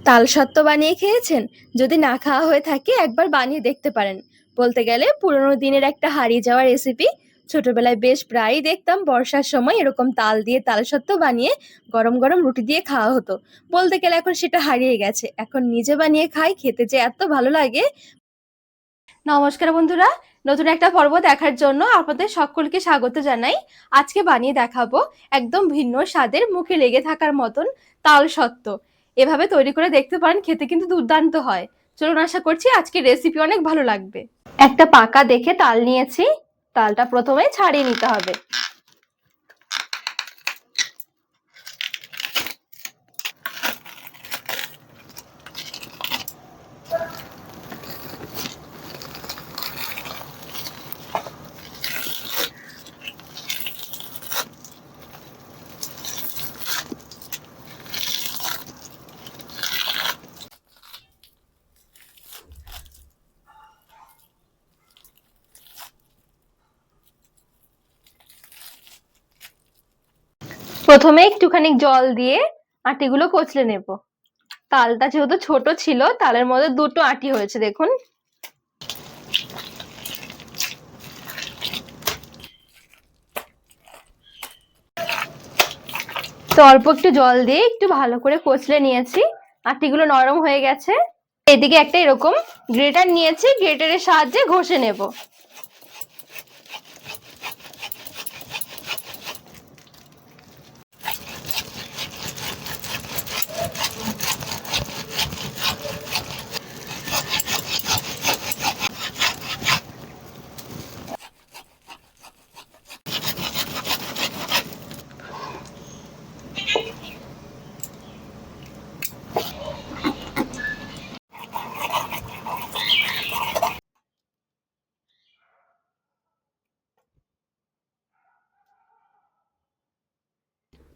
তাল সত্ত্ব বানিয়ে খেয়েছেন? যদি না খাওয়া হয়ে থাকে একবার বানিয়ে দেখতে পারেন। বলতে গেলে পুরোনো দিনের একটা হারিয়ে যাওয়া রেসিপি। ছোটবেলায় বেশ প্রায়ই দেখতাম বর্ষার সময় এরকম তাল দিয়ে তাল সত্ত্ব বানিয়ে গরম গরম রুটি দিয়ে খাওয়া হতো। বলতে গেলে এখন সেটা হারিয়ে গেছে, এখন নিজে বানিয়ে খাই, খেতে যে এত ভালো লাগে। নমস্কার বন্ধুরা, নতুন একটা পর্ব দেখার জন্য আপনাদের সকলকে স্বাগত জানাই। আজকে বানিয়ে দেখাবো একদম ভিন্ন স্বাদের, মুখে লেগে থাকার মতন তাল সত্ত্ব। এভাবে তৈরি করে দেখতে পারেন, খেতে কিন্তু দুর্দান্ত হয়। চলুন, আশা করছি আজকের রেসিপি অনেক ভালো লাগবে। একটা পাকা দেখে তাল নিয়েছি, তালটা প্রথমে ছাড়িয়ে নিতে হবে। প্রথমে একটুখানি জল দিয়ে আটিগুলো কচলে নেব। তালটা যেহেতু ছোট ছিল, তালের মধ্যে দুটো আটি হয়েছে, দেখুন। তো অল্প একটু জল দিয়ে একটু ভালো করে কচলে নিয়েছি, আটিগুলো নরম হয়ে গেছে। এদিকে একটা এরকম গ্রেটার নিয়েছি, গ্রেটারের সাহায্যে ঘষে নেব।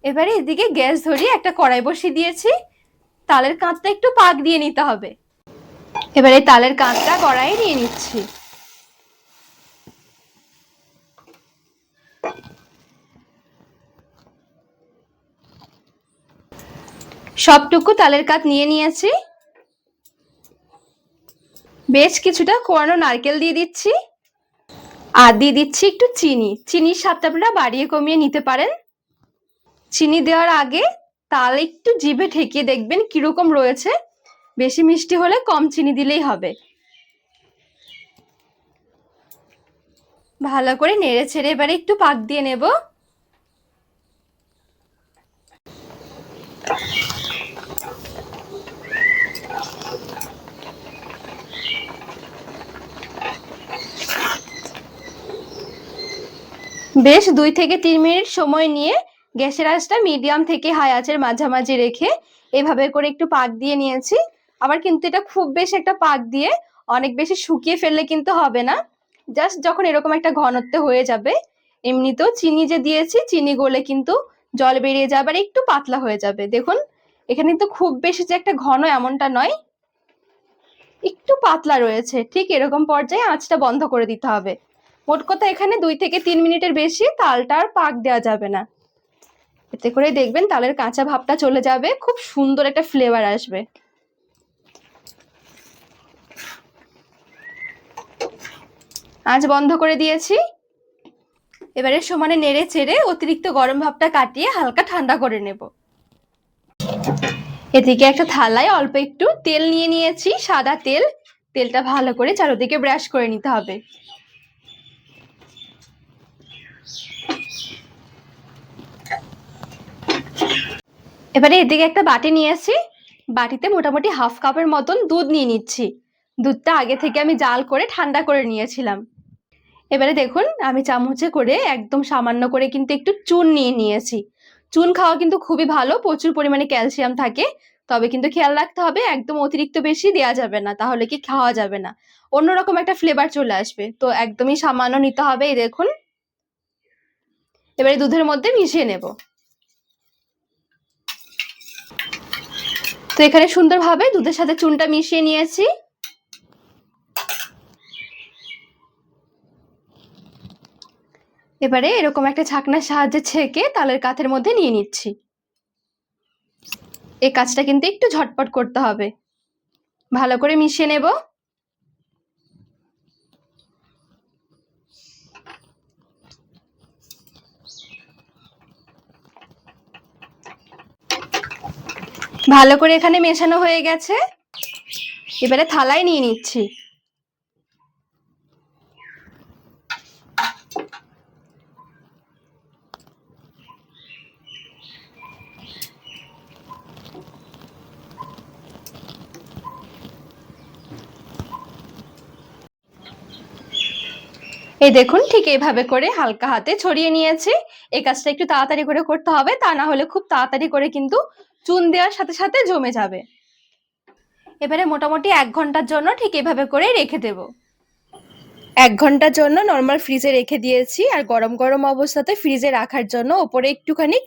এবারে এদিকে গ্যাস ধরিয়ে একটা কড়াই বসিয়ে দিয়েছি। তালের কাঁচটা একটু পাক দিয়ে নিতে হবে। এবারে তালের কাঁচটা কড়াইয়ে নিয়ে নিচ্ছি। সবটুকু তালের কাঁচ নিয়ে নিয়েছি। বেশ কিছুটা কোরানো নারকেল দিয়ে দিচ্ছি, আর দিয়ে দিচ্ছি একটু চিনি। চিনির স্বাদটা আপনারা বাড়িয়ে কমিয়ে নিতে পারেন। চিনি দেওয়ার আগে তাল একটু জিভে ঠেকিয়ে দেখবেন কিরকম রয়েছে। বেশি মিষ্টি হলে কম চিনি দিলেই হবে। ভালো করে নেড়ে ছেড়ে এবারে একটু পাক দিয়ে নেব। বেশ 2 থেকে 3 মিনিট সময় নিয়ে গ্যাসের আঁচটা মিডিয়াম থেকে হাই আঁচের মাঝামাঝি রেখে এভাবে করে একটু পাক দিয়ে নিয়েছি। আবার কিন্তু এটা খুব বেশি একটা পাক দিয়ে অনেক বেশি শুকিয়ে ফেললে কিন্তু হবে না। জাস্ট যখন এরকম একটা ঘনত্ব হয়ে যাবে, এমনিতেও চিনি যে দিয়েছি, চিনি গলে কিন্তু জল বেরিয়ে যাবে আর একটু পাতলা হয়ে যাবে। দেখুন, এখানে কিন্তু খুব বেশি যে একটা ঘন এমনটা নয়, একটু পাতলা রয়েছে। ঠিক এরকম পর্যায়ে আঁচটা বন্ধ করে দিতে হবে। মোট কথা এখানে 2 থেকে 3 মিনিটের বেশি তালটা আর পাক দেওয়া যাবে না। এতে করে দেখবেন তালের কাঁচা ভাবটা চলে যাবে, খুব সুন্দর একটা ফ্লেভার আসবে। আঁচ বন্ধ করে দিয়েছি। এবারে সমানে নেড়ে চেড়ে অতিরিক্ত গরম ভাবটা কাটিয়ে হালকা ঠান্ডা করে নেব। এদিকে একটা থালায় অল্প একটু তেল নিয়ে নিয়েছি, সাদা তেল। তেলটা ভালো করে চারদিকে ব্রাশ করে নিতে হবে। এবারে এদিকে একটা বাটি নিয়েছি, বাটিতে মোটামুটি হাফ কাপের মতন দুধ নিয়ে নিচ্ছি। দুধটা আগে থেকে আমি জাল করে ঠান্ডা করে নিয়েছিলাম। এবারে দেখুন, আমি চামচে করে একদম সামান্য করে কিন্তু একটু চুন নিয়ে নিয়েছি। চুন খাওয়া কিন্তু খুবই ভালো, প্রচুর পরিমাণে ক্যালসিয়াম থাকে। তবে কিন্তু খেয়াল রাখতে হবে, একদম অতিরিক্ত বেশি দেওয়া যাবে না, তাহলে কি খাওয়া যাবে না, অন্যরকম একটা ফ্লেভার চলে আসবে। তো একদমই সামান্য নিতে হবে। এই দেখুন, এবারে দুধের মধ্যে মিশিয়ে নেব। তো এখানে সুন্দরভাবে দুধের সাথে চুনটা মিশিয়ে নিয়েছি। এবারে এরকম একটা ছাকনার সাহায্যে ছেঁকে তালের কাঠের মধ্যে নিয়ে নিচ্ছি। এই কাজটা কিন্তু একটু ঝটপট করতে হবে। ভালো করে মিশিয়ে নেব। ভালো করে এখানে মেশানো হয়ে গেছে, এবারে থালায় নিয়ে নিচ্ছি। এই দেখুন ঠিক এইভাবে করে হালকা হাতে ছড়িয়ে নিয়েছি। এই কাজটা একটু তাড়াতাড়ি করে করতে হবে, তা না হলে খুব তাড়াতাড়ি করে কিন্তু চুন দেওয়ার সাথে সাথে জমে যাবে। এবারে মোটামুটি 1 ঘন্টার জন্য ঠিক এভাবে করে রেখে দেব। 1 ঘন্টার জন্য নর্মাল ফ্রিজে রেখে দিয়েছি, আর গরম গরম অবস্থাতে ফ্রিজে রাখার জন্য ওপরে একটুখানি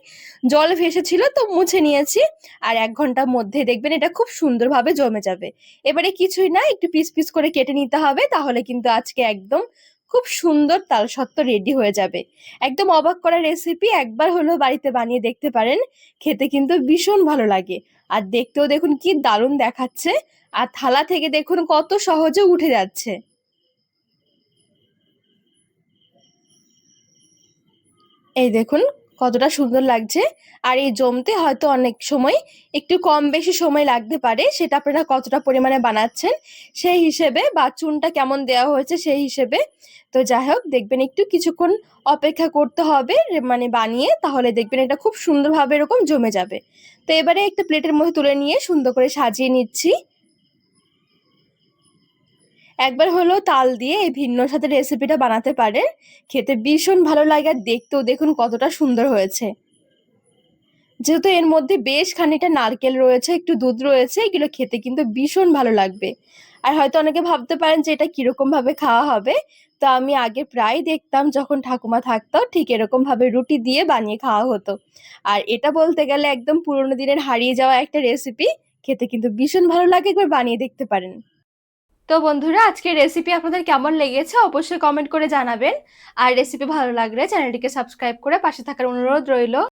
জল ভেসেছিল তো মুছে নিয়েছি। আর 1 ঘন্টার মধ্যে দেখবেন এটা খুব সুন্দরভাবে জমে যাবে। এবারে কিছুই না, একটু পিস পিস করে কেটে নিতে হবে, তাহলে কিন্তু আজকে একদম খুব সুন্দর তালসত্ত্ব রেডি হয়ে যাবে। একদম অবাক করা রেসিপি, একবার হলেও বাড়িতে বানিয়ে দেখতে পারেন। খেতে কিন্তু ভীষণ ভালো লাগে, আর দেখতেও দেখুন কি দারুণ দেখাচ্ছে, আর থালা থেকে দেখুন কত সহজে উঠে যাচ্ছে। এই দেখুন কতটা সুন্দর লাগছে। আর এই জমতে হয়তো অনেক সময় একটু কম বেশি সময় লাগতে পারে, সেটা আপনারা কতটা পরিমাণে বানাচ্ছেন সেই হিসেবে, বা চুনটা কেমন দেওয়া হয়েছে সেই হিসেবে। তো যাই হোক, দেখবেন একটু কিছুক্ষণ অপেক্ষা করতে হবে মানে বানিয়ে, তাহলে দেখবেন এটা খুব সুন্দরভাবে এরকম জমে যাবে। তো এবারে একটা প্লেটের মধ্যে তুলে নিয়ে সুন্দর করে সাজিয়ে নিচ্ছি। একবার হলেও তাল দিয়ে এই ভিন্ন স্বাদের রেসিপিটা বানাতে পারেন, খেতে ভীষণ ভালো লাগে, আর দেখতেও দেখুন কতটা সুন্দর হয়েছে। যেহেতু এর মধ্যে বেশ খানিকটা নারকেল রয়েছে, একটু দুধ রয়েছে, এগুলো খেতে কিন্তু ভীষণ ভালো লাগবে। আর হয়তো অনেকে ভাবতে পারেন যে এটা কিরকম ভাবে খাওয়া হবে। তো আমি আগে প্রায় দেখতাম যখন ঠাকুমা থাকতো ঠিক এরকম ভাবে রুটি দিয়ে বানিয়ে খাওয়া হতো। আর এটা বলতে গেলে একদম পুরোনো দিনের হারিয়ে যাওয়া একটা রেসিপি, খেতে কিন্তু ভীষণ ভালো লাগে, একবার বানিয়ে দেখতে পারেন। তো বন্ধুরা, আজকের রেসিপি আপনাদের কেমন লেগেছে অবশ্যই কমেন্ট করে জানাবেন। আর রেসিপি ভালো লাগলে চ্যানেলটিকে সাবস্ক্রাইব করে পাশে থাকার অনুরোধ রইল।